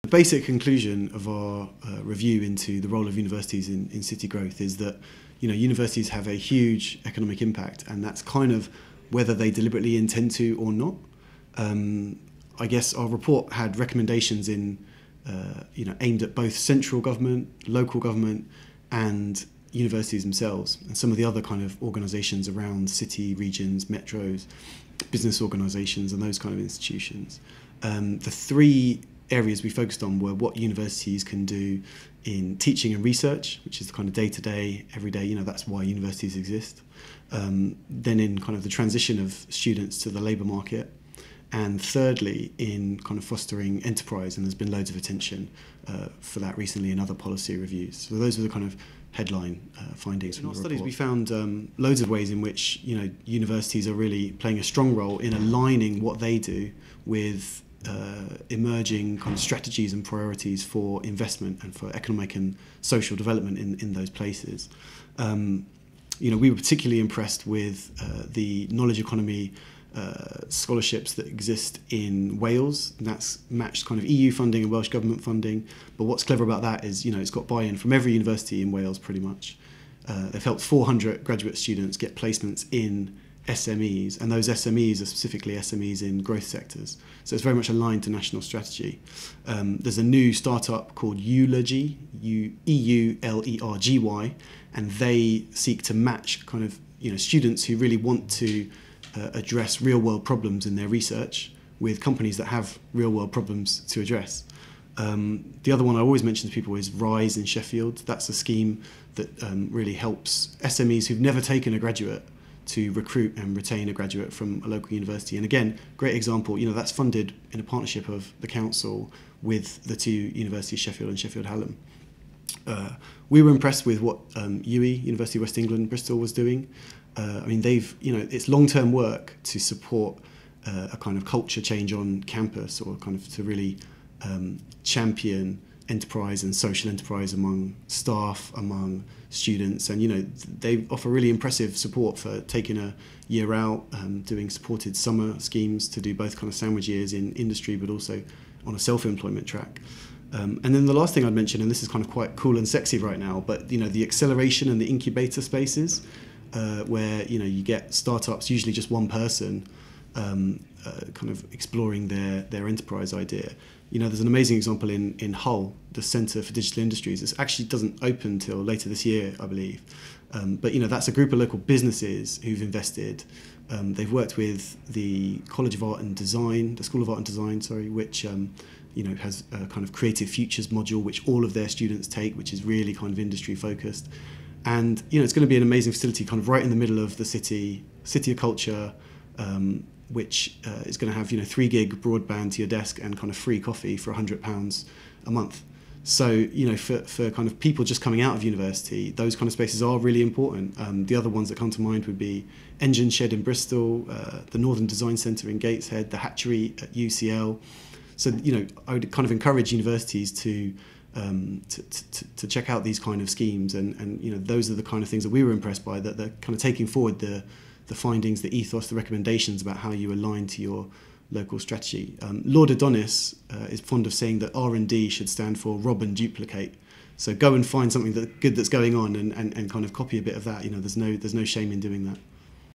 The basic conclusion of our review into the role of universities in city growth is that universities have a huge economic impact, and that's kind of whether they deliberately intend to or not. I guess our report had recommendations aimed at both central government, local government, and universities themselves, and some of the other kind of organisations around city, regions, metros, business organisations, and those kind of institutions. The three areas we focused on were what universities can do in teaching and research, which is the kind of day-to-day, everyday, that's why universities exist. Then in kind of the transition of students to the labour market. And thirdly, in kind of fostering enterprise, and there's been loads of attention for that recently in other policy reviews. So those are the kind of headline findings from the report. In our studies, we found loads of ways in which universities are really playing a strong role in aligning what they do with emerging kind of strategies and priorities for investment and for economic and social development in those places. We were particularly impressed with the knowledge economy scholarships that exist in Wales. And that's matched kind of EU funding and Welsh Government funding. But what's clever about that is, it's got buy-in from every university in Wales pretty much. They've helped 400 graduate students get placements in SMEs, and those SMEs are specifically SMEs in growth sectors. So it's very much aligned to national strategy. There's a new startup called Eulergy, EULERGY, and they seek to match kind of students who really want to address real-world problems in their research with companies that have real-world problems to address. The other one I always mention to people is RISE in Sheffield. That's a scheme that really helps SMEs who've never taken a graduate to recruit and retain a graduate from a local university. And again, great example, that's funded in a partnership of the council with the two universities, Sheffield and Sheffield Hallam. We were impressed with what UE, University of West England, Bristol was doing. It's long-term work to support a kind of culture change on campus, or kind of to really champion enterprise and social enterprise among staff, among students, and they offer really impressive support for taking a year out, doing supported summer schemes to do both kind of sandwich years in industry but also on a self-employment track. And then the last thing I'd mention, and this is kind of quite cool and sexy right now, but the acceleration and the incubator spaces where you get startups, usually just one person, kind of exploring their enterprise idea. There's an amazing example in Hull, the Centre for Digital Industries. It actually doesn't open till later this year, I believe. But that's a group of local businesses who've invested. They've worked with the College of Art and Design, the School of Art and Design, which has a kind of creative futures module which all of their students take, which is really kind of industry focused. And it's going to be an amazing facility, kind of right in the middle of the city of culture, which is going to have 3 gig broadband to your desk and kind of free coffee for £100 a month. So for kind of people just coming out of university, those kind of spaces are really important. The other ones that come to mind would be Engine Shed in Bristol, the Northern Design Centre in Gateshead, the Hatchery at UCL. So I would kind of encourage universities to check out these kind of schemes, and those are the kind of things that we were impressed by, that they're kind of taking forward the findings, the ethos, the recommendations about how you align to your local strategy. Lord Adonis is fond of saying that R&D should stand for rob and duplicate. So go and find something good that's going on and kind of copy a bit of that. There's no shame in doing that.